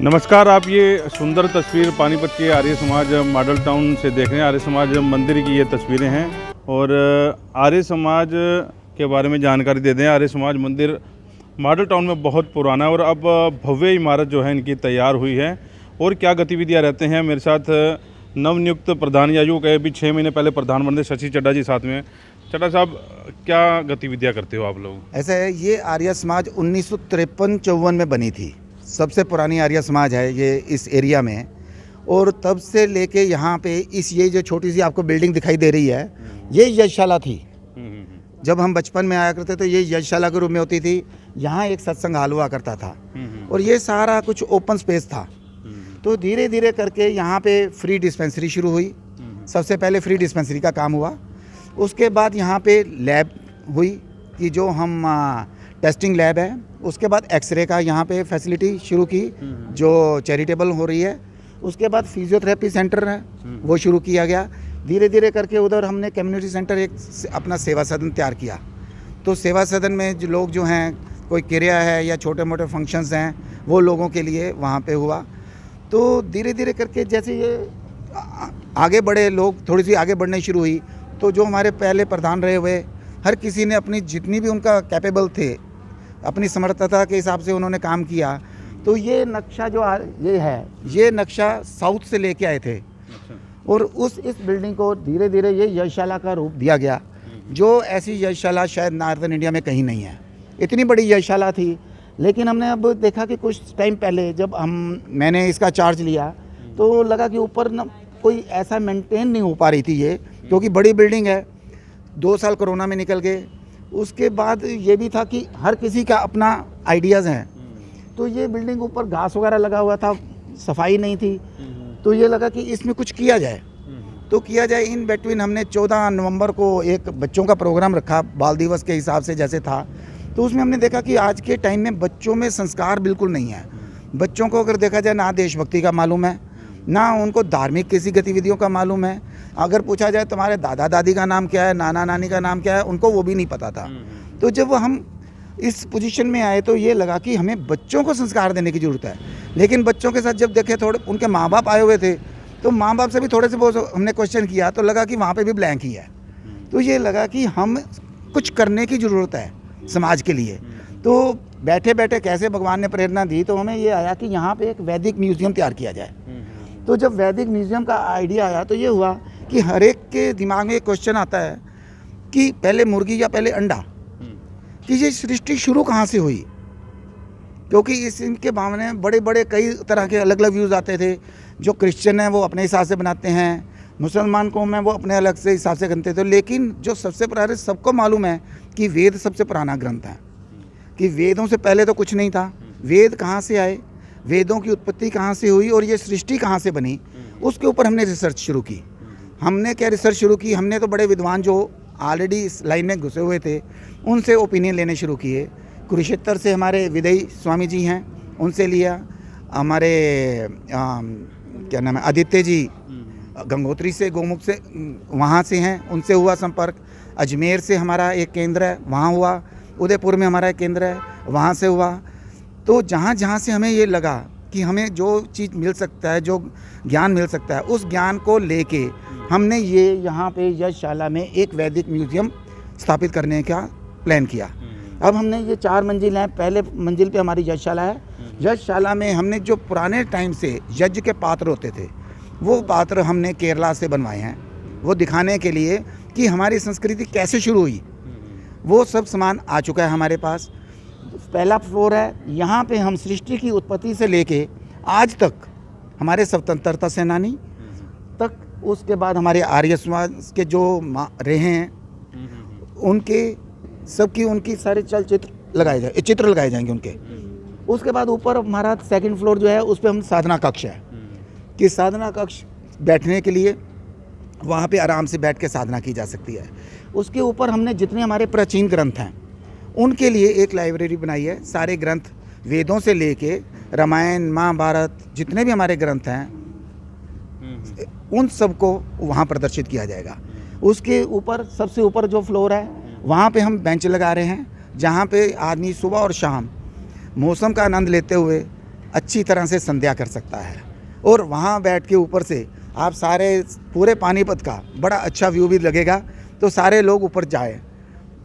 नमस्कार। आप ये सुंदर तस्वीर पानीपत के आर्य समाज मॉडल टाउन से देख रहे हैं। आर्य समाज मंदिर की ये तस्वीरें हैं और आर्य समाज के बारे में जानकारी देते हैं। आर्य समाज मंदिर मॉडल टाउन में बहुत पुराना है और अब भव्य इमारत जो है इनकी तैयार हुई है। और क्या गतिविधियां रहते हैं, मेरे साथ नवनियुक्त प्रधान या यूँ कहे भी 6 महीने पहले प्रधान बने शशि चड्ढा जी साथ में। चड्ढा साहब, क्या गतिविधियाँ करते हो आप लोग? ऐसा है, ये आर्य समाज 1953-54 में बनी थी। सबसे पुरानी आर्य समाज है ये इस एरिया में। और तब से लेके यहाँ पे ये जो छोटी सी आपको बिल्डिंग दिखाई दे रही है, ये यज्ञशाला थी। जब हम बचपन में आया करते तो ये यज्ञशाला के रूप में होती थी। यहाँ एक सत्संग हाल हुआ करता था और ये सारा कुछ ओपन स्पेस था। तो धीरे धीरे करके यहाँ पे फ्री डिस्पेंसरी शुरू हुई। सबसे पहले फ्री डिस्पेंसरी का काम हुआ। उसके बाद यहाँ पे लैब हुई कि जो हम टेस्टिंग लैब है। उसके बाद एक्सरे का यहाँ पे फैसिलिटी शुरू की जो चैरिटेबल हो रही है। उसके बाद फिजियोथेरेपी सेंटर है वो शुरू किया गया। धीरे धीरे करके उधर हमने कम्युनिटी सेंटर एक अपना सेवा सदन तैयार किया। तो सेवा सदन में जो लोग जो हैं, कोई क्रिया है या छोटे मोटे फंक्शंस हैं, वो लोगों के लिए वहाँ पे हुआ। तो धीरे धीरे करके जैसे ये आगे बढ़े, लोग थोड़ी सी आगे बढ़ने शुरू हुई, तो जो हमारे पहले प्रधान रहे हुए हर किसी ने अपनी जितनी भी उनका कैपेबल थे, अपनी समर्थता के हिसाब से उन्होंने काम किया। तो ये नक्शा जो ये है, ये नक्शा साउथ से लेके आए थे और इस बिल्डिंग को धीरे धीरे ये यज्ञशाला का रूप दिया गया। जो ऐसी यज्ञशाला शायद नॉर्दर्न इंडिया में कहीं नहीं है। इतनी बड़ी यज्ञशाला थी। लेकिन हमने अब देखा कि कुछ टाइम पहले जब मैंने इसका चार्ज लिया तो लगा कि ऊपर न कोई ऐसा मेंटेन नहीं हो पा रही थी ये, क्योंकि बड़ी बिल्डिंग है। 2 साल कोरोना में निकल गए। उसके बाद ये भी था कि हर किसी का अपना आइडियाज़ हैं। तो ये बिल्डिंग ऊपर घास वगैरह लगा हुआ था, सफाई नहीं थी। तो ये लगा कि इसमें कुछ किया जाए। तो किया जाए। इन बिटवीन हमने 14 नवंबर को एक बच्चों का प्रोग्राम रखा, बाल दिवस के हिसाब से जैसे था। तो उसमें हमने देखा कि आज के टाइम में बच्चों में संस्कार बिल्कुल नहीं है। बच्चों को अगर देखा जाए, ना देशभक्ति का मालूम है, ना उनको धार्मिक किसी गतिविधियों का मालूम है। अगर पूछा जाए तुम्हारे दादा दादी का नाम क्या है, नाना नानी का नाम क्या है, उनको वो भी नहीं पता था। तो जब हम इस पोजीशन में आए तो ये लगा कि हमें बच्चों को संस्कार देने की ज़रूरत है। लेकिन बच्चों के साथ जब देखे, थोड़े उनके माँ बाप आए हुए थे, तो माँ बाप से भी थोड़े से बहुत हमने क्वेश्चन किया तो लगा कि वहाँ पे भी ब्लैंक ही है। तो ये लगा कि हम कुछ करने की ज़रूरत है समाज के लिए। तो बैठे बैठे कैसे भगवान ने प्रेरणा दी, तो हमें ये आया कि यहाँ पे एक वैदिक म्यूज़ियम तैयार किया जाए। तो जब वैदिक म्यूज़ियम का आइडिया आया तो ये हुआ कि हर एक के दिमाग में एक क्वेश्चन आता है कि पहले मुर्गी या पहले अंडा, कि ये सृष्टि शुरू कहाँ से हुई। क्योंकि इनके मामले में बड़े बड़े कई तरह के अलग अलग व्यूज़ आते थे। जो क्रिश्चियन हैं वो अपने हिसाब से बनाते हैं, मुसलमान कौम है वो अपने अलग से हिसाब से करते थे। लेकिन जो सबसे पुराने, सबको मालूम है कि वेद सबसे पुराना ग्रंथ है, कि वेदों से पहले तो कुछ नहीं था। वेद कहाँ से आए, वेदों की उत्पत्ति कहाँ से हुई और ये सृष्टि कहाँ से बनी, उसके ऊपर हमने रिसर्च शुरू की। हमने क्या रिसर्च शुरू की, हमने तो बड़े विद्वान जो ऑलरेडी इस लाइन में घुसे हुए थे उनसे ओपिनियन लेने शुरू किए। कुरुक्षेत्र से हमारे विदयी स्वामी जी हैं, उनसे लिया। हमारे क्या नाम है, आदित्य जी गंगोत्री से, गोमुख से, वहाँ से हैं, उनसे हुआ संपर्क। अजमेर से हमारा एक केंद्र है, वहाँ हुआ। उदयपुर में हमारा एक केंद्र है, वहाँ से हुआ। तो जहाँ जहाँ से हमें ये लगा कि हमें जो चीज़ मिल सकता है, जो ज्ञान मिल सकता है, उस ज्ञान को लेके हमने ये यहाँ पे यज्ञशाला में एक वैदिक म्यूज़ियम स्थापित करने का प्लान किया। अब हमने ये 4 मंजिल हैं। पहले मंजिल पे हमारी यज्ञशाला है। यज्ञशाला में हमने जो पुराने टाइम से यज्ञ के पात्र होते थे, वो पात्र हमने केरला से बनवाए हैं, वो दिखाने के लिए कि हमारी संस्कृति कैसे शुरू हुई। वो सब सामान आ चुका है हमारे पास। पहला फ्लोर है, यहाँ पे हम सृष्टि की उत्पत्ति से लेके आज तक हमारे स्वतंत्रता सेनानी तक, उसके बाद हमारे आर्य समाज के जो रहे हैं उनके सबकी, उनकी सारे चित्र लगाए जाएंगे उनके। उसके बाद ऊपर हमारा 2nd फ्लोर जो है उस पर हम साधना कक्ष है, कि साधना कक्ष बैठने के लिए, वहाँ पे आराम से बैठ के साधना की जा सकती है। उसके ऊपर हमने जितने हमारे प्राचीन ग्रंथ हैं उनके लिए एक लाइब्रेरी बनाई है। सारे ग्रंथ वेदों से लेके रामायण, महाभारत, जितने भी हमारे ग्रंथ हैं उन सबको वहाँ प्रदर्शित किया जाएगा। उसके ऊपर सबसे ऊपर जो फ्लोर है वहाँ पे हम बेंच लगा रहे हैं, जहाँ पे आदमी सुबह और शाम मौसम का आनंद लेते हुए अच्छी तरह से संध्या कर सकता है। और वहाँ बैठ के ऊपर से आप सारे पूरे पानीपत का बड़ा अच्छा व्यू भी लगेगा, तो सारे लोग ऊपर जाए,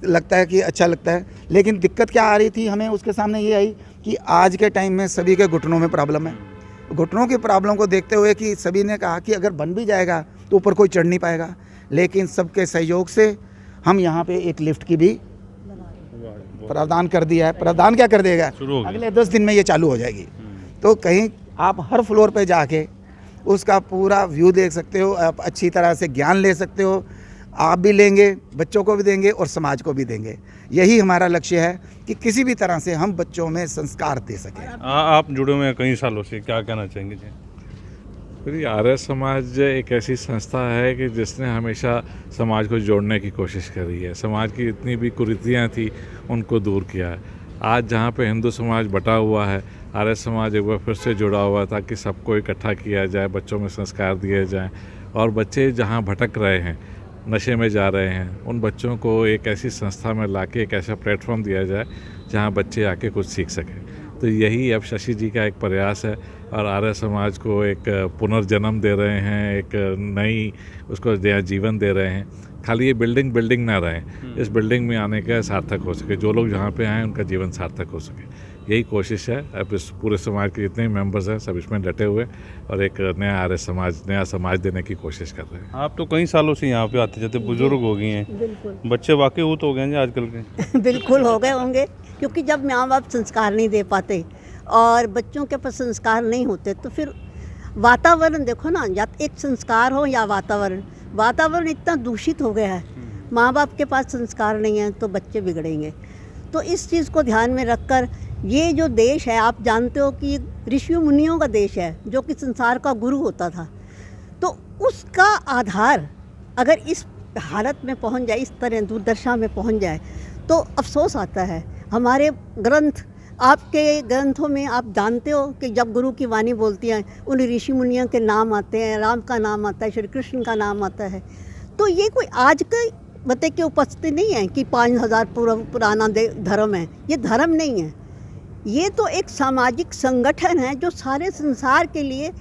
लगता है कि अच्छा लगता है। लेकिन दिक्कत क्या आ रही थी हमें उसके सामने ये आई कि आज के टाइम में सभी के घुटनों में प्रॉब्लम है। घुटनों की प्रॉब्लम को देखते हुए कि सभी ने कहा कि अगर बन भी जाएगा तो ऊपर कोई चढ़ नहीं पाएगा, लेकिन सबके सहयोग से हम यहाँ पे एक लिफ्ट की भी प्रावधान कर दिया है। प्रावधान क्या कर देगा, अगले 10 दिन में ये चालू हो जाएगी। तो कहीं आप हर फ्लोर पे जाके उसका पूरा व्यू देख सकते हो, आप अच्छी तरह से ज्ञान ले सकते हो। आप भी लेंगे, बच्चों को भी देंगे और समाज को भी देंगे। यही हमारा लक्ष्य है कि किसी भी तरह से हम बच्चों में संस्कार दे सकें। आप जुड़े हुए हैं कई सालों से, क्या कहना चाहेंगे जी? फिर आर्य समाज एक ऐसी संस्था है कि जिसने हमेशा समाज को जोड़ने की कोशिश करी है। समाज की इतनी भी कुरीतियाँ थी उनको दूर किया है। आज जहाँ पे हिंदू समाज बटा हुआ है, आर्य समाज एक बार फिर से जुड़ा हुआ है ताकि सबको इकट्ठा किया जाए, बच्चों में संस्कार दिए जाएं और बच्चे जहाँ भटक रहे हैं, नशे में जा रहे हैं, उन बच्चों को एक ऐसी संस्था में लाके एक ऐसा प्लेटफॉर्म दिया जाए जहाँ बच्चे आके कुछ सीख सकें। तो यही अब शशि जी का एक प्रयास है और आर्य समाज को एक पुनर्जन्म दे रहे हैं, एक नई उसको नया जीवन दे रहे हैं। खाली ये बिल्डिंग ना रहे, इस बिल्डिंग में आने का सार्थक हो सके, जो लोग जहाँ पे आए उनका जीवन सार्थक हो सके, यही कोशिश है। अब इस पूरे समाज के जितने भी मेंबर्स हैं सब इसमें डटे हुए और एक नया समाज देने की कोशिश कर रहे हैं। आप तो कई सालों से यहाँ पे आते जाते बुजुर्ग हो गई हैं, बिल्कुल बच्चे वाकई हो तो हो गए हैं आजकल के। बिल्कुल हो गए होंगे, क्योंकि जब माँ बाप संस्कार नहीं दे पाते और बच्चों के पास संस्कार नहीं होते तो फिर वातावरण देखो ना, या एक संस्कार हो या वातावरण इतना दूषित हो गया है। माँ बाप के पास संस्कार नहीं है तो बच्चे बिगड़ेंगे। तो इस चीज़ को ध्यान में रखकर ये जो देश है, आप जानते हो कि ऋषि मुनियों का देश है, जो कि संसार का गुरु होता था। तो उसका आधार अगर इस हालत में पहुंच जाए, इस तरह दुर्दशा में पहुंच जाए, तो अफसोस आता है। हमारे ग्रंथ, आपके ग्रंथों में आप जानते हो कि जब गुरु की वाणी बोलती है उन ऋषि मुनियों के नाम आते हैं, राम का नाम आता है, श्री कृष्ण का नाम आता है। तो ये कोई आज के बते की उपस्थिति नहीं है कि 5000 पुराना धर्म है। ये धर्म नहीं है, ये तो एक सामाजिक संगठन है जो सारे संसार के लिए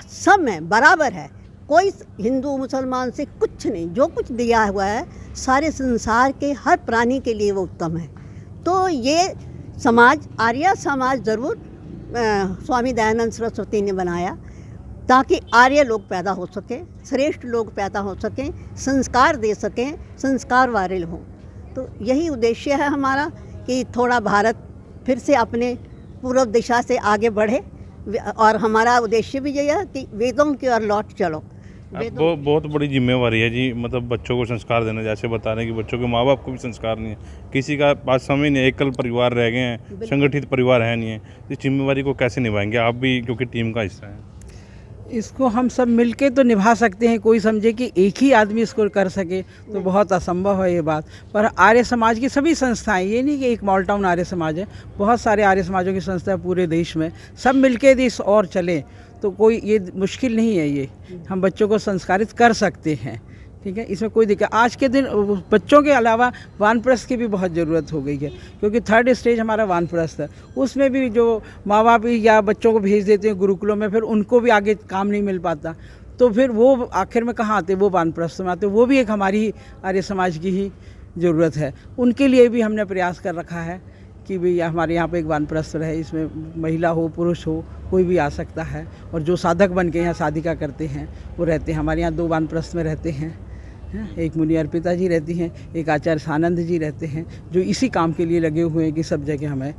सम है, बराबर है। कोई हिंदू मुसलमान से कुछ नहीं, जो कुछ दिया हुआ है सारे संसार के हर प्राणी के लिए वो उत्तम है। तो ये समाज, आर्य समाज ज़रूर स्वामी दयानंद सरस्वती ने बनाया ताकि आर्य लोग पैदा हो सकें, श्रेष्ठ लोग पैदा हो सकें, संस्कार दे सकें, संस्कार वाले हों। तो यही उद्देश्य है हमारा कि थोड़ा भारत फिर से अपने पूर्व दिशा से आगे बढ़े। और हमारा उद्देश्य भी यही है कि वेदों की ओर लौट चलो। बहुत बड़ी जिम्मेवारी है जी, मतलब बच्चों को संस्कार देना। जैसे बता रहे हैं कि बच्चों के माँ बाप को भी संस्कार नहीं है, किसी का पास समय नहीं है, एकल परिवार रह गए हैं, संगठित परिवार है नहीं है। इस जिम्मेवारी को कैसे निभाएंगे आप भी, क्योंकि टीम का हिस्सा है? इसको हम सब मिलके तो निभा सकते हैं। कोई समझे कि एक ही आदमी इसको कर सके तो बहुत असंभव है ये बात। पर आर्य समाज की सभी संस्थाएं, ये नहीं कि एक मॉल टाउन आर्य समाज है, बहुत सारे आर्य समाजों की संस्थाएं पूरे देश में, सब मिलके इस और चलें तो कोई ये मुश्किल नहीं है। ये हम बच्चों को संस्कारित कर सकते हैं, ठीक है, इसमें कोई दिक्कत। आज के दिन बच्चों के अलावा वानप्रस्थ की भी बहुत ज़रूरत हो गई है, क्योंकि 3rd स्टेज हमारा वानप्रस्थ है। उसमें भी जो माँ बाप या बच्चों को भेज देते हैं गुरुकुलों में, फिर उनको भी आगे काम नहीं मिल पाता, तो फिर वो आखिर में कहाँ आते, वो वानप्रस्थ में आते। वो भी एक हमारी आर्य समाज की ही ज़रूरत है। उनके लिए भी हमने प्रयास कर रखा है कि भाई हमारे यहाँ पे एक वानप्रस्थ रहे, इसमें महिला हो पुरुष हो कोई भी आ सकता है। और जो साधक बन के यहाँ साधिका करते हैं वो रहते हैं। हमारे यहाँ 2 वानप्रस्थ में रहते हैं, एक मुनि अर्पिता जी रहती हैं, एक आचार्य सानंद जी रहते हैं, जो इसी काम के लिए लगे हुए हैं कि सब जगह हमें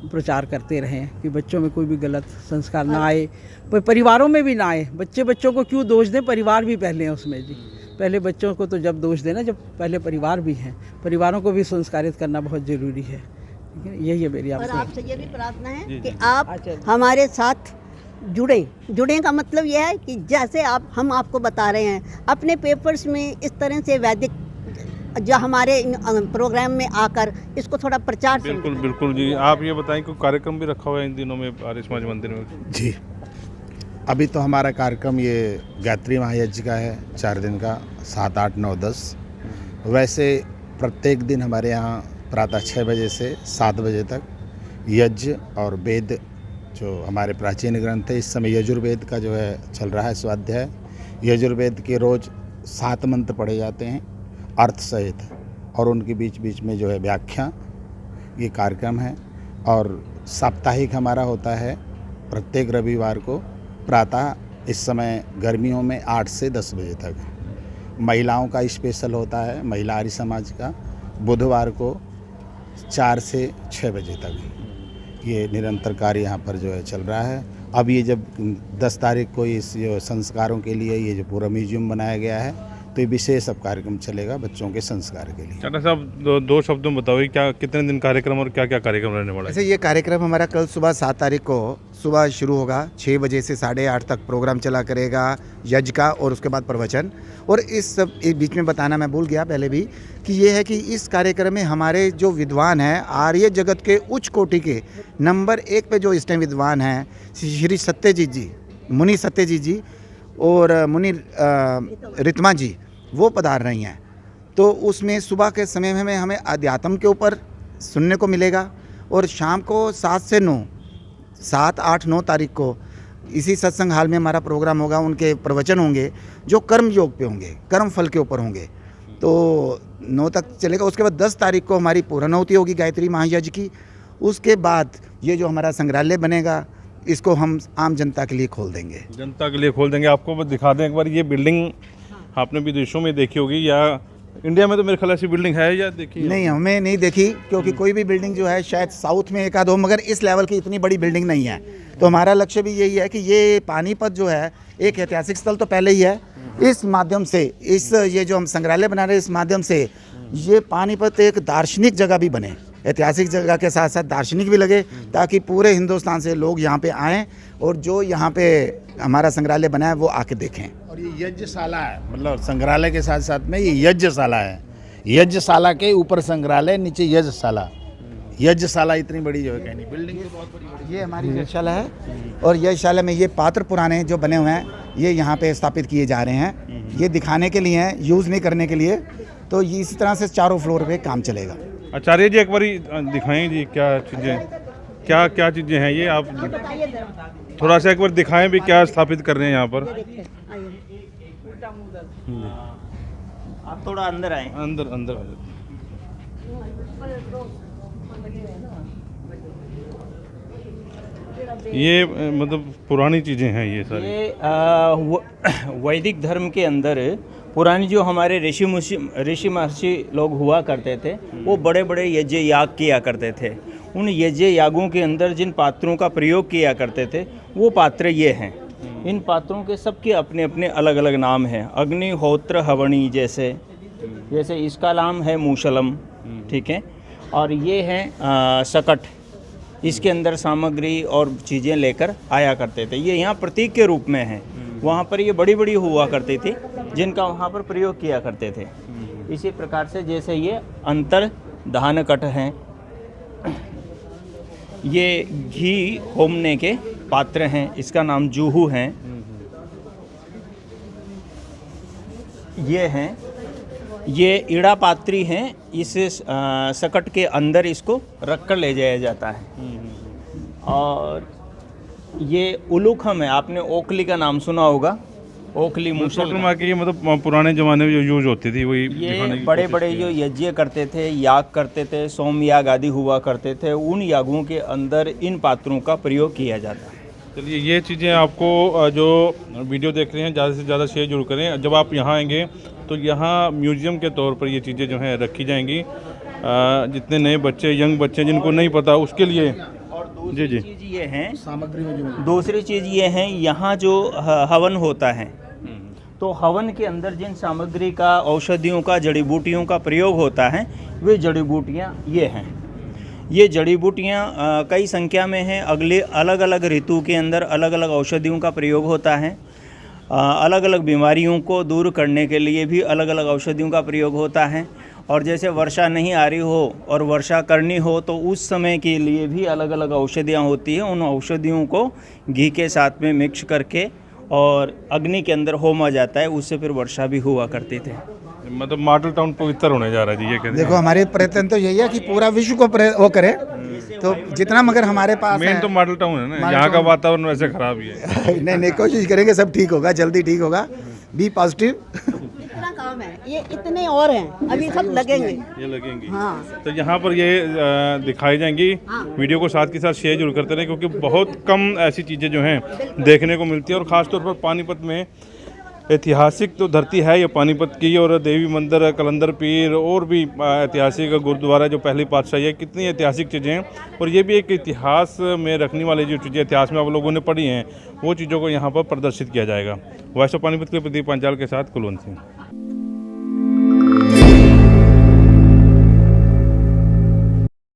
प्रचार करते रहें कि बच्चों में कोई भी गलत संस्कार ना आए, परिवारों में भी ना आए। बच्चों को क्यों दोष दें, परिवार भी पहले हैं उसमें जी। पहले बच्चों को तो जब दोष देना जब पहले परिवार भी हैं, परिवारों को भी संस्कारित करना बहुत ज़रूरी है। ठीक है, यही है मेरी आपसे ये भी प्रार्थना है कि आप हमारे साथ जुड़े का मतलब यह है कि जैसे हम आपको बता रहे हैं अपने पेपर्स में, इस तरह से वैदिक जो हमारे प्रोग्राम में आकर इसको थोड़ा प्रचार। बिल्कुल जी। आप ये बताएं कि कार्यक्रम भी रखा हुआ है इन दिनों में आर्य समाज मंदिर में? जी, अभी तो हमारा कार्यक्रम ये गायत्री महायज्ञ का है, 4 दिन का, 7, 8, 9, 10। वैसे प्रत्येक दिन हमारे यहाँ प्रातः 6 बजे से 7 बजे तक यज्ञ और वेद जो हमारे प्राचीन ग्रंथ है, इस समय यजुर्वेद का जो है चल रहा है स्वाध्याय। यजुर्वेद के रोज़ 7 मंत्र पढ़े जाते हैं अर्थ सहित, और उनके बीच बीच में जो है व्याख्या, ये कार्यक्रम है। और साप्ताहिक हमारा होता है प्रत्येक रविवार को प्रातः, इस समय गर्मियों में 8 से 10 बजे तक। महिलाओं का स्पेशल होता है, महिला आर्य समाज का, बुधवार को 4 से 6 बजे तक। ये निरंतर कार्य यहाँ पर जो है चल रहा है। अब ये जब 10 तारीख को इस जो संस्कारों के लिए ये जो पूरा म्यूजियम बनाया गया है, तो ये विशेष अब कार्यक्रम चलेगा बच्चों के संस्कार के लिए। चाचा साहब, दो शब्दों में बताओ क्या कितने दिन कार्यक्रम और क्या क्या कार्यक्रम रहने वाला है? ऐसे ये कार्यक्रम हमारा कल सुबह 7 तारीख को सुबह शुरू होगा, 6 बजे से 8:30 तक प्रोग्राम चला करेगा यज्ञ का, और उसके बाद प्रवचन। और इस सब एक बीच में बताना मैं भूल गया पहले भी कि ये है कि इस कार्यक्रम में हमारे जो विद्वान हैं, आर्य जगत के उच्च कोटि के नंबर 1 पे जो इस टाइम विद्वान हैं, श्री सत्यजीत जी, मुनि सत्यजीत जी और मुनि रितमा जी, वो पधार रही हैं। तो उसमें सुबह के समय में हमें अध्यात्म के ऊपर सुनने को मिलेगा, और शाम को 7 से 9, 7, 8, 9 तारीख को इसी सत्संग हाल में हमारा प्रोग्राम होगा। उनके प्रवचन होंगे जो कर्म योग पे होंगे, कर्म फल के ऊपर होंगे। तो 9 तक चलेगा। उसके बाद 10 तारीख को हमारी पूर्णाहुति होगी गायत्री महायज्ञ की। उसके बाद ये जो हमारा संग्रहालय बनेगा, इसको हम आम जनता के लिए खोल देंगे। जनता के लिए खोल देंगे। आपको बस दिखा दें एक बार, ये बिल्डिंग आपने विदेशों में देखी होगी, या इंडिया में तो मेरे ख्याल ऐसी बिल्डिंग है या देखी? नहीं, हमें नहीं देखी, क्योंकि कोई भी बिल्डिंग जो है शायद साउथ में एक आध हो, मगर इस लेवल की इतनी बड़ी बिल्डिंग नहीं है। तो हमारा लक्ष्य भी यही है कि ये पानीपत जो है एक ऐतिहासिक स्थल तो पहले ही है, इस माध्यम से, इस ये जो हम संग्रहालय बना रहे हैं, इस माध्यम से ये पानीपत एक दार्शनिक जगह भी बने, ऐतिहासिक जगह के साथ साथ दार्शनिक भी लगे, ताकि पूरे हिंदुस्तान से लोग यहाँ पे आएँ और जो यहाँ पे हमारा संग्रहालय बना है वो आके देखें। और ये यज्ञशाला है, मतलब संग्रहालय के साथ साथ में ये यज्ञशाला है। यज्ञशाला के ऊपर संग्रहालय, नीचे यज्ञशाला। यज्ञशाला इतनी बड़ी जो है, कहनी बिल्डिंग तो बहुत बड़ी। ये हमारी यज्ञशाला है, और यज्ञशाला में ये पात्र पुराने जो बने हुए हैं, ये यहाँ पे स्थापित किए जा रहे हैं। ये दिखाने के लिए हैं, यूज़ नहीं करने के लिए। तो ये इसी तरह से चारों फ्लोर पे काम चलेगा। आचार्य जी एक बार दिखाएं जी, क्या चीज़ें, क्या क्या चीज़ें हैं ये, आप थोड़ा सा एक बार दिखाएं भी, क्या स्थापित कर रहे हैं यहाँ पर? आप थोड़ा अंदर आए। अंदर अंदर आ जाते। ये मतलब पुरानी चीज़ें हैं ये सारी। ये वैदिक धर्म के अंदर पुरानी जो हमारे ऋषि महर्षि लोग हुआ करते थे, वो बड़े बड़े यज्ञ याग किया करते थे। उन यज्ञ यागों के अंदर जिन पात्रों का प्रयोग किया करते थे, वो पात्र ये हैं। इन पात्रों के सबके अपने अपने अलग अलग नाम हैं। अग्निहोत्र हवणी जैसे इसका नाम है मूशलम, ठीक है। और ये है सकट, इसके अंदर सामग्री और चीज़ें लेकर आया करते थे। ये यहाँ प्रतीक के रूप में हैं। वहाँ पर ये बड़ी बड़ी हुआ करती थी, जिनका वहाँ पर प्रयोग किया करते थे। इसी प्रकार से जैसे ये अंतर दहन कट हैं, ये घी होमने के पात्र हैं, इसका नाम जूहू हैं। ये हैं, ये ईड़ा पात्री हैं। इस सकट के अंदर इसको रख कर ले जाया जाता है। और ये उलूखम है, आपने ओखली का नाम सुना होगा, ओखली मूसल की। ये मतलब पुराने ज़माने में जो यूज होती थी वही। ये बड़े बड़े जो यज्ञ करते थे, याग करते थे, सोम याग आदि हुआ करते थे, उन यागों के अंदर इन पात्रों का प्रयोग किया जाता है। चलिए, ये चीज़ें आपको जो वीडियो देख रहे हैं ज़्यादा से ज़्यादा शेयर जरूर करें। जब आप यहाँ आएंगे तो यहाँ म्यूज़ियम के तौर पर ये चीज़ें जो हैं रखी जाएंगी। जितने नए बच्चे, यंग बच्चे जिनको नहीं पता, उसके लिए। जी जी। चीज़ ये है, सामग्री में जो दूसरी चीज़ ये है, यहाँ जो हवन होता है, तो हवन के अंदर जिन सामग्री का, औषधियों का, जड़ी बूटियों का प्रयोग होता है, वे जड़ी बूटियाँ ये हैं। ये जड़ी बूटियाँ कई संख्या में हैं। अगले अलग अलग ऋतु के अंदर अलग अलग औषधियों का प्रयोग होता है। अलग अलग बीमारियों को दूर करने के लिए भी अलग अलग औषधियों का प्रयोग होता है। और जैसे वर्षा नहीं आ रही हो और वर्षा करनी हो, तो उस समय के लिए भी अलग अलग औषधियाँ होती हैं। उन औषधियों को घी के साथ में मिक्स करके और अग्नि के अंदर होमा जाता है, उससे फिर वर्षा भी हुआ करती थी। मतलब मॉडल टाउन पवित्र होने जा रहा है जी, ये कहते हैं। देखो, हमारे प्रयत्न तो यही है कि पूरा विश्व को वो करे। जैसे तो जितना मगर हमारे पास मेन है तो मॉडल टाउन है ना, मॉडल यहाँ का टाउन। वातावरण वैसे खराब ही है। नहीं नहीं, कोशिश करेंगे सब ठीक होगा, जल्दी ठीक होगा, बी पॉजिटिव। इतना काम है, ये इतने और हैं, अभी सब लगेंगे। ये लगेंगी। हाँ। तो यहाँ पर ये दिखाई जाएंगी। वीडियो को साथ के साथ शेयर जरूर करते रहें, क्योंकि बहुत कम ऐसी चीज़ें जो हैं देखने को मिलती है। और ख़ासतौर पर पानीपत में ऐतिहासिक तो धरती है ये पानीपत की, और देवी मंदिर, कलंदर पीर और भी ऐतिहासिक गुरुद्वारा जो पहली पातशाही है, कितनी ऐतिहासिक चीज़ें हैं। और ये भी एक इतिहास में रखने वाली जो चीज़ें इतिहास में आप लोगों ने पढ़ी हैं, वो चीज़ों को यहाँ पर प्रदर्शित किया जाएगा। वॉइस ऑफ पानीपत के लिए प्रदीप पांचाल के साथ कुलवंत सिंह।